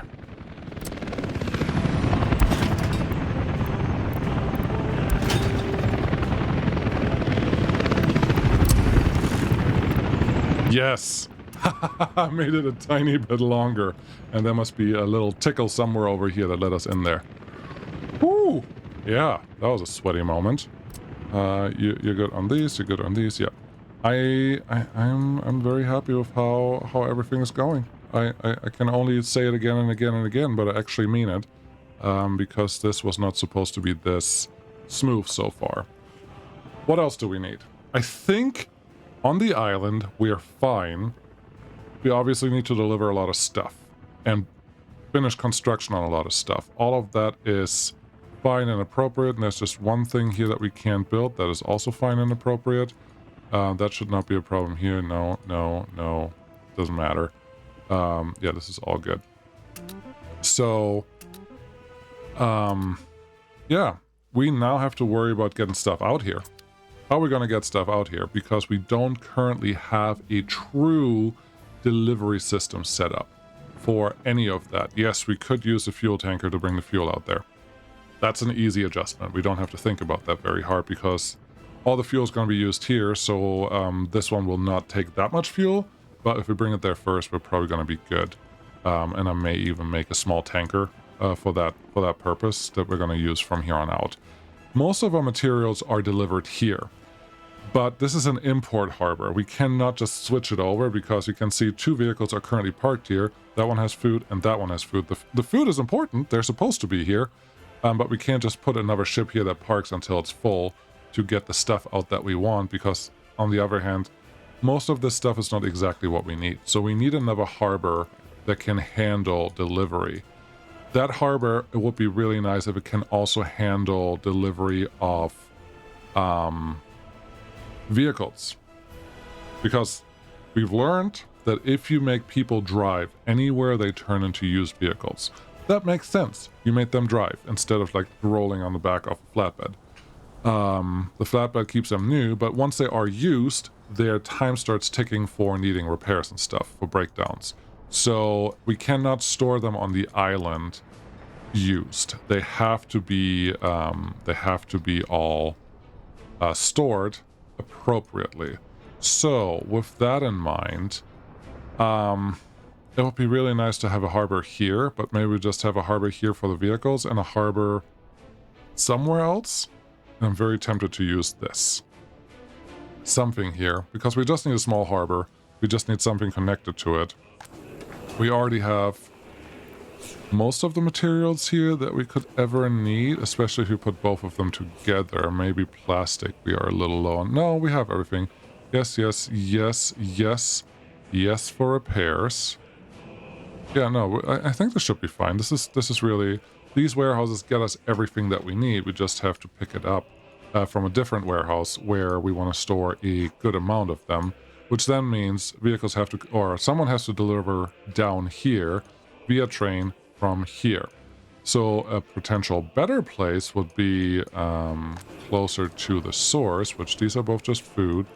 Yes! I made it a tiny bit longer. And there must be a little tickle somewhere over here that let us in there. Woo! Yeah, that was a sweaty moment. You're good on these, you're good on these, yeah. I'm very happy with how everything is going. I can only say it again and again and again, but I actually mean it. Because this was not supposed to be this smooth so far. What else do we need? I think on the island we are fine. We obviously need to deliver a lot of stuff and finish construction on a lot of stuff. All of that is fine and appropriate, and there's just one thing here that we can't build that is also fine and appropriate. That should not be a problem here. No. Doesn't matter. Yeah, this is all good. So, yeah, we now have to worry about getting stuff out here. How are we going to get stuff out here? Because we don't currently have a true delivery system set up for any of that. Yes, we could use a fuel tanker to bring the fuel out there. That's an easy adjustment. We don't have to think about that very hard because all the fuel is going to be used here, so this one will not take that much fuel, but if we bring it there first, we're probably going to be good. And I may even make a small tanker for that purpose that we're going to use from here on out. Most of our materials are delivered here, but this is an import harbor. We cannot just switch it over because you can see two vehicles are currently parked here. That one has food and that one has food. The food is important. They're supposed to be here, but we can't just put another ship here that parks until it's full to get the stuff out that we want, because on the other hand, most of this stuff is not exactly what we need. So we need another harbor that can handle delivery. That harbor, it would be really nice if it can also handle delivery of vehicles. Because we've learned that if you make people drive anywhere, they turn into used vehicles. That makes sense. You make them drive instead of like rolling on the back of a flatbed. The flatbed keeps them new, but once they are used, their time starts ticking for needing repairs and stuff, for breakdowns. So we cannot store them on the island used. They have to be all stored appropriately. So with that in mind, it would be really nice to have a harbor here, but maybe we just have a harbor here for the vehicles and a harbor somewhere else. And I'm very tempted to use this. something here, because we just need a small harbor. We just need something connected to it. We already have most of the materials here that we could ever need, especially if you put both of them together. Maybe plastic we are a little low on. No, we have everything. Yes, yes, yes, yes, yes for repairs. Yeah, no, I think this should be fine. This is really, these warehouses get us everything that we need. We just have to pick it up from a different warehouse where we want to store a good amount of them, which then means vehicles have to, or someone has to deliver down here via train from here. So a potential better place would be closer to the source, which these are both just food.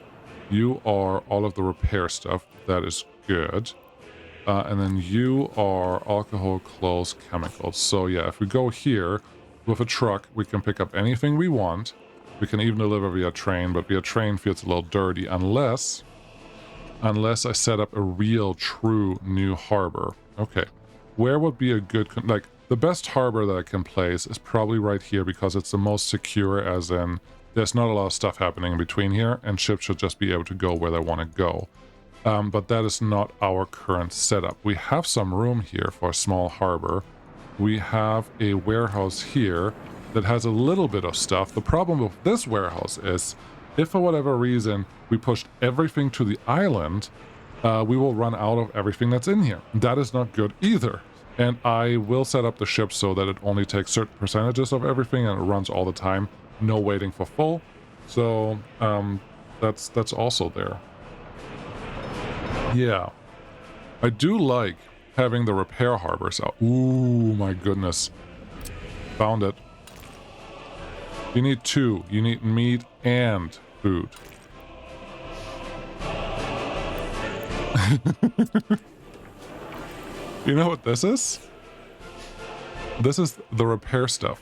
You are all of the repair stuff. That is good. And then you are alcohol, clothes, chemicals. So yeah, if we go here with a truck, we can pick up anything we want. We can even deliver via train, but via train feels a little dirty unless I set up a real, true new harbor. Okay. Where would be a good, like, the best harbor that I can place is probably right here because it's the most secure, as in there's not a lot of stuff happening in between here, and ships should just be able to go where they want to go. But that is not our current setup. We have some room here for a small harbor. We have a warehouse here that has a little bit of stuff. The problem with this warehouse is, if for whatever reason we pushed everything to the island, we will run out of everything that's in here. That is not good either. And I will set up the ship so that it only takes certain percentages of everything and it runs all the time. No waiting for full. So that's also there. Yeah. I do like having the repair harbors out. Ooh, my goodness. Found it. You need two. You need meat and food. You know what this is? This is the repair stuff.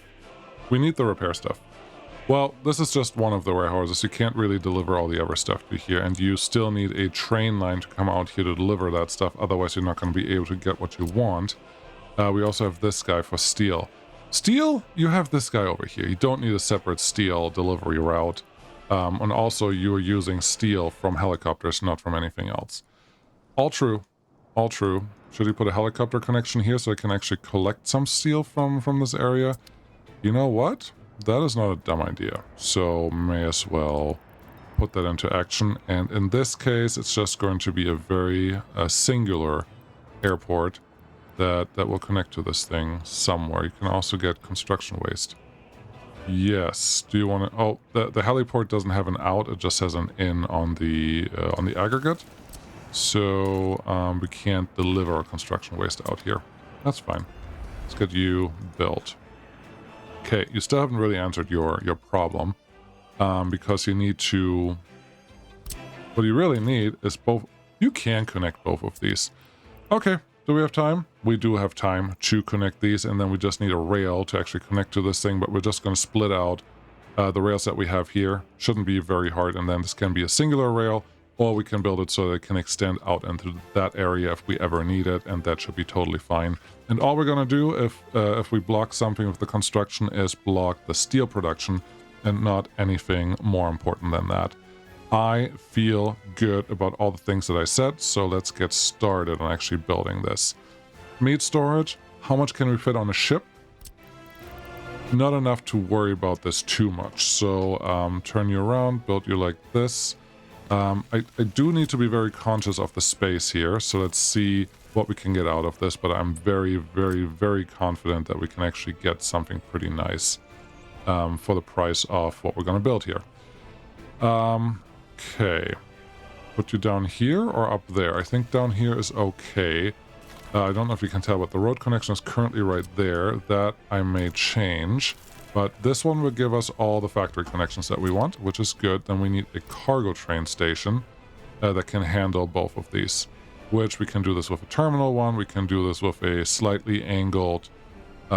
We need the repair stuff. Well, this is just one of the warehouses. You can't really deliver all the other stuff to here, and you still need a train line to come out here to deliver that stuff. Otherwise, you're not going to be able to get what you want. We also have this guy for steel. Steel, you have this guy over here. You don't need a separate steel delivery route. And also, you are using steel from helicopters, not from anything else. All true. All true. Should we put a helicopter connection here so I can actually collect some steel from this area? You know what? That is not a dumb idea. So may as well put that into action. And in this case, it's just going to be a very singular airport that will connect to this thing somewhere. You can also get construction waste. Yes. Do you want to? Oh, the heliport doesn't have an out. It just has an in on the aggregate. So we can't deliver construction waste out here. That's fine. Let's get you built. Okay, you still haven't really answered your problem, because you need to... What you really need is both... You can connect both of these. Okay, do we have time? We do have time to connect these, and then we just need a rail to actually connect to this thing, but we're just going to split out the rails that we have here. Shouldn't be very hard, and then this can be a singular rail, or we can build it so that it can extend out into that area if we ever need it, and that should be totally fine. And all we're gonna do if we block something with the construction is block the steel production, and not anything more important than that. I feel good about all the things that I said, so let's get started on actually building this. Meat storage, how much can we fit on a ship? Not enough to worry about this too much, so turn you around, build you like this. I do need to be very conscious of the space here, so let's see what we can get out of this, but I'm very, very, very confident that we can actually get something pretty nice for the price of what we're going to build here. Okay. Put you down here or up there? I think down here is okay. I don't know if you can tell, but the road connection is currently right there. That I may change. But this one will give us all the factory connections that we want, which is good. Then we need a cargo train station that can handle both of these, which we can do this with a terminal one. We can do this with a slightly angled in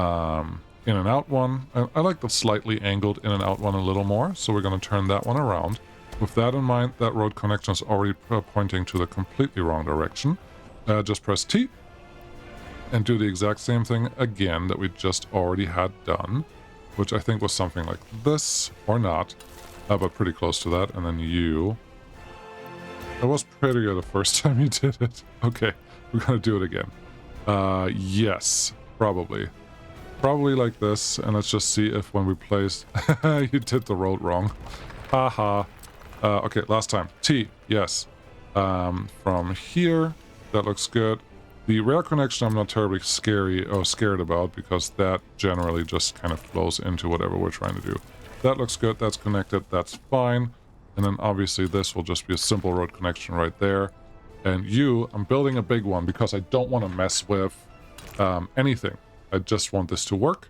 and out one. I like the slightly angled in and out one a little more, so we're going to turn that one around. With that in mind, that road connection is already pointing to the completely wrong direction. Just press T and do the exact same thing again that we just already had done, which I think was something like this, or not, but pretty close to that. And then you That was prettier the first time you did it. Okay, we're gonna do it again. Yes, probably. Probably like this, and let's just see if when we place... you did the road wrong. Haha. Okay, last time. T, yes. From here, that looks good. The rail connection I'm not terribly scared about, because that generally just kind of flows into whatever we're trying to do. That looks good, that's connected, that's fine. And then obviously this will just be a simple road connection right there. And I'm building a big one because I don't want to mess with anything. I just want this to work,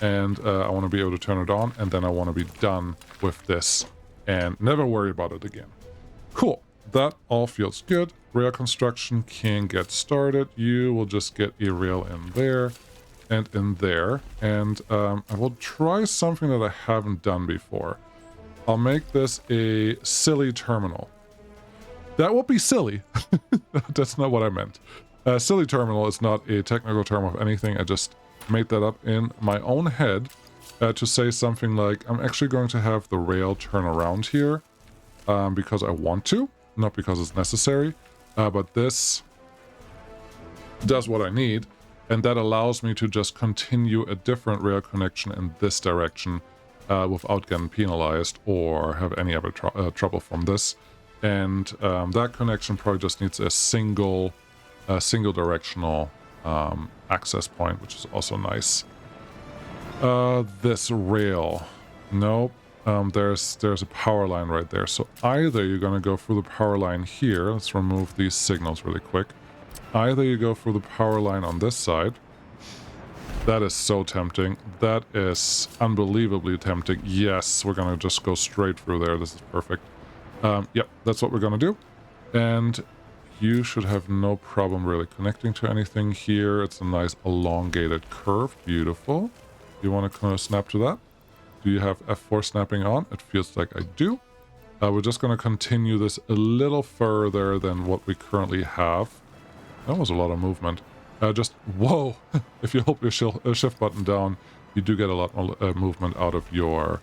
and I want to be able to turn it on, and then I want to be done with this and never worry about it again. Cool. That all feels good. Rail construction can get started. You will just get a rail in there and in there. And I will try something that I haven't done before. I'll make this a silly terminal. That will be silly. That's not what I meant. Silly terminal is not a technical term of anything. I just made that up in my own head to say something like, I'm actually going to have the rail turn around here because I want to, not because it's necessary. But this does what I need, and that allows me to just continue a different rail connection in this direction without getting penalized or have any other trouble from this. And that connection probably just needs a single directional access point, which is also nice. This rail, nope. There's a power line right there. So either you're going to go through the power line here. Let's remove these signals really quick. Either you go through the power line on this side. That is so tempting. That is unbelievably tempting. Yes, we're going to just go straight through there. This is perfect. Yep, that's what we're going to do. And you should have no problem really connecting to anything here. It's a nice elongated curve. Beautiful. You want to kind of snap to that? Do you have F4 snapping on? It feels like I do. We're just going to continue this a little further than what we currently have. That was a lot of movement. Whoa! If you hold your shift button down, you do get a lot more movement out of your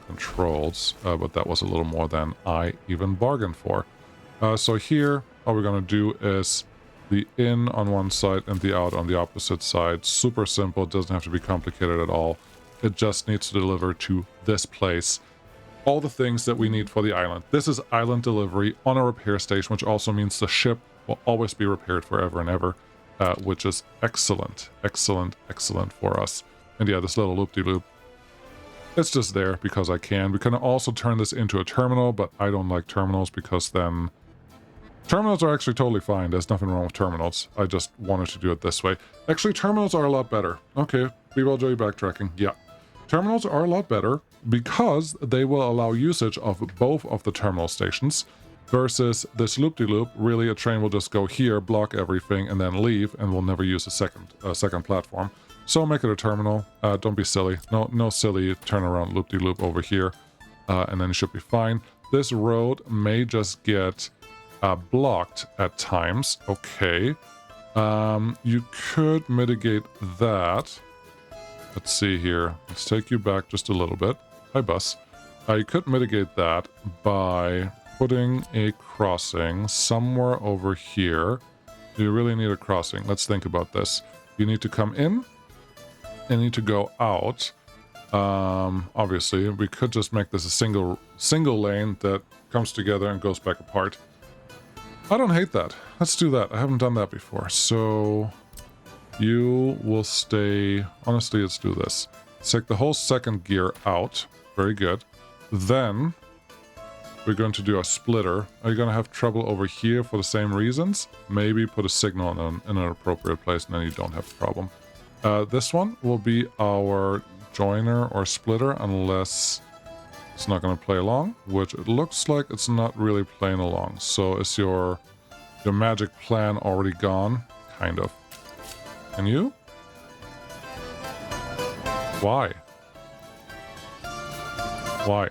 controls. But that was a little more than I even bargained for. So here, all we're going to do is the in on one side and the out on the opposite side. Super simple. It doesn't have to be complicated at all. It just needs to deliver to this place all the things that we need for the island. This is island delivery on a repair station, which also means the ship will always be repaired forever and ever, which is excellent, excellent, excellent for us. And yeah, this little loop-de-loop, it's just there because I can. We can also turn this into a terminal, but I don't like terminals because then... Terminals are actually totally fine. There's nothing wrong with terminals. I just wanted to do it this way. Actually, terminals are a lot better. Okay, we will do backtracking. Yeah. Terminals are a lot better because they will allow usage of both of the terminal stations versus this loop-de-loop. Really, a train will just go here, block everything, and then leave, and we'll never use a second platform. So make it a terminal. Don't be silly. No silly turnaround loop-de-loop over here, and then it should be fine. This road may just get blocked at times. Okay. You could mitigate that. Let's see here. Let's take you back just a little bit. Hi, bus. You could mitigate that by putting a crossing somewhere over here. Do you really need a crossing? Let's think about this. You need to come in and need to go out. Obviously, we could just make this a single lane that comes together and goes back apart. I don't hate that. Let's do that. I haven't done that before. So you will stay... Honestly, let's do this. Let's take the whole second gear out. Very good. Then we're going to do a splitter. Are you going to have trouble over here for the same reasons? Maybe put a signal in an appropriate place and then you don't have a problem. This one will be our joiner or splitter unless it's not going to play along, which it looks like it's not really playing along. So is your magic plan already gone? Kind of. Can you? Why? Why?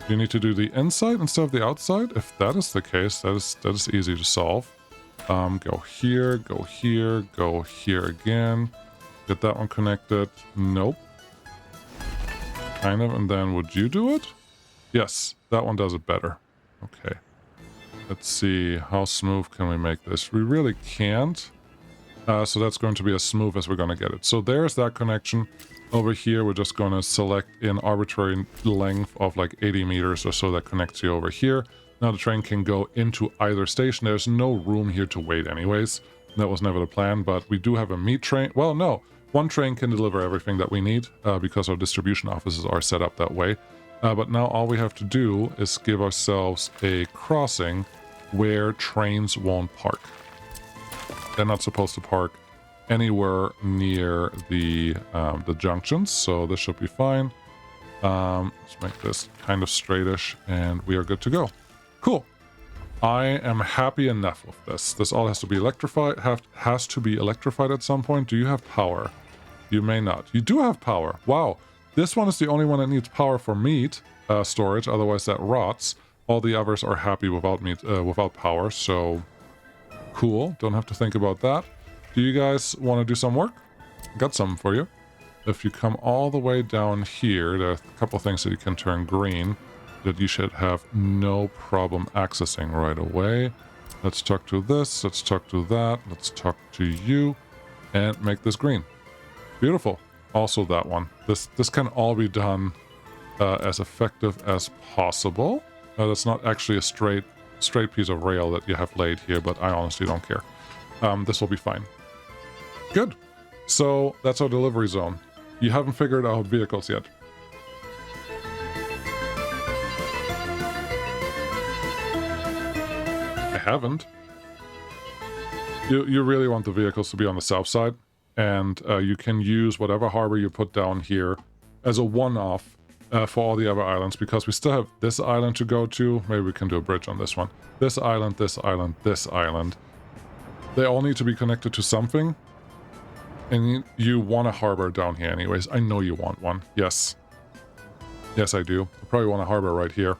You need to do the inside instead of the outside? If that is the case, that is easy to solve. Go here, go here again. Get that one connected. Nope. Kind of, and then would you do it? Yes, that one does it better. Okay. Let's see, how smooth can we make this? We really can't. So that's going to be as smooth as we're going to get it. So there's that connection. Over here, we're just going to select an arbitrary length of like 80 meters or so that connects you over here. Now the train can go into either station. There's no room here to wait anyways. That was never the plan, but we do have a meat train. Well, no, one train can deliver everything that we need because our distribution offices are set up that way. But now all we have to do is give ourselves a crossing where trains won't park. They're not supposed to park anywhere near the junctions, so this should be fine. Let's make this kind of straightish, and we are good to go. Cool. I am happy enough with this. This all has to be electrified. Has to be electrified at some point. Do you have power? You may not. You do have power. Wow. This one is the only one that needs power for meat storage. Otherwise, that rots. All the others are happy without meat, without power. So cool. Don't have to think about that. Do you guys want to do some work? Got something for you. If you come all the way down here, there are a couple things that you can turn green that you should have no problem accessing right away. Let's talk to this. Let's talk to that. Let's talk to you and make this green. Beautiful. Also that one. This can all be done as effective as possible. That's not actually a straight piece of rail that you have laid here, but I honestly don't care. This will be fine. Good. So that's our delivery zone. You haven't figured out vehicles yet. I haven't. You really want the vehicles to be on the south side, and you can use whatever harbor you put down here as a one-off for all the other islands, because we still have this island to go to. Maybe we can do a bridge on this one. This island, this island, this island. They all need to be connected to something. And you want a harbor down here anyways. I know you want one. Yes. Yes, I do. I probably want a harbor right here.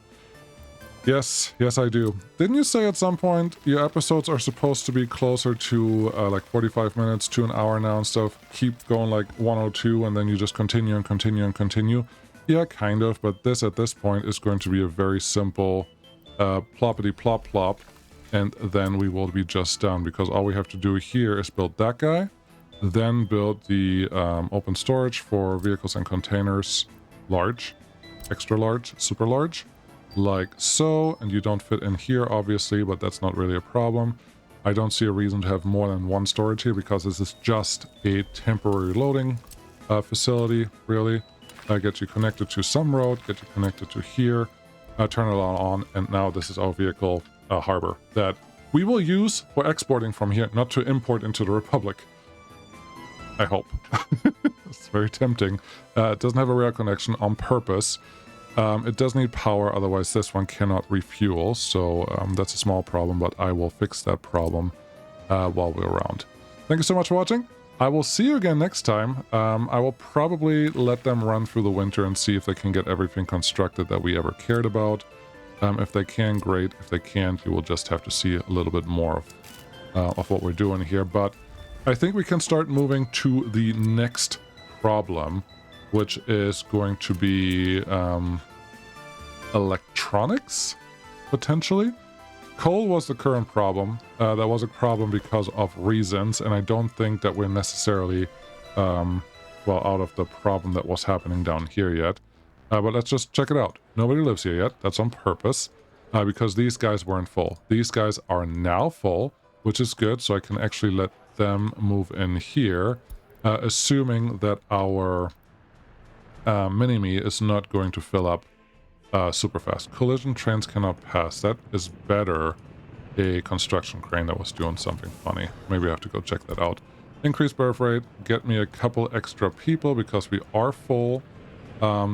Yes, yes, I do. Didn't you say at some point your episodes are supposed to be closer to like 45 minutes to an hour now and stuff? Keep going like 102 and then you just continue and continue and continue? Yeah, kind of, but this at this point is going to be a very simple ploppity plop plop, and then we will be just done, because all we have to do here is build that guy, then build the open storage for vehicles and containers, large, extra large, super large, like so, and you don't fit in here obviously, but that's not really a problem. I don't see a reason to have more than one storage here, because this is just a temporary loading facility, really. Get you connected to some road, get you connected to here, turn it on, and now this is our vehicle harbor that we will use for exporting from here, not to import into the Republic. I hope. It's very tempting. It doesn't have a rail connection on purpose. It does need power, otherwise this one cannot refuel, so that's a small problem, but I will fix that problem while we're around. Thank you so much for watching. I will see you again next time. I will probably let them run through the winter and see if they can get everything constructed that we ever cared about. If they can, great. If they can't, you will just have to see a little bit more of what we're doing here. But I think we can start moving to the next problem, which is going to be electronics, potentially. Coal was the current problem. That was a problem because of reasons, and I don't think that we're necessarily, well, out of the problem that was happening down here yet. But let's just check it out. Nobody lives here yet. That's on purpose, because these guys weren't full. These guys are now full, which is good, so I can actually let them move in here, assuming that our mini-me is not going to fill up super fast. Collision trains cannot pass. That is better a construction crane that was doing something funny. Maybe I have to go check that out. Increase birth rate. Get me a couple extra people because we are full.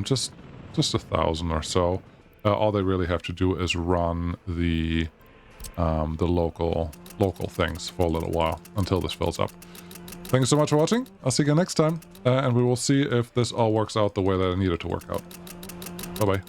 Just 1,000 or so. All they really have to do is run the local things for a little while until this fills up. Thank you so much for watching. I'll see you again next time, and we will see if this all works out the way that I need it to work out. Bye-bye.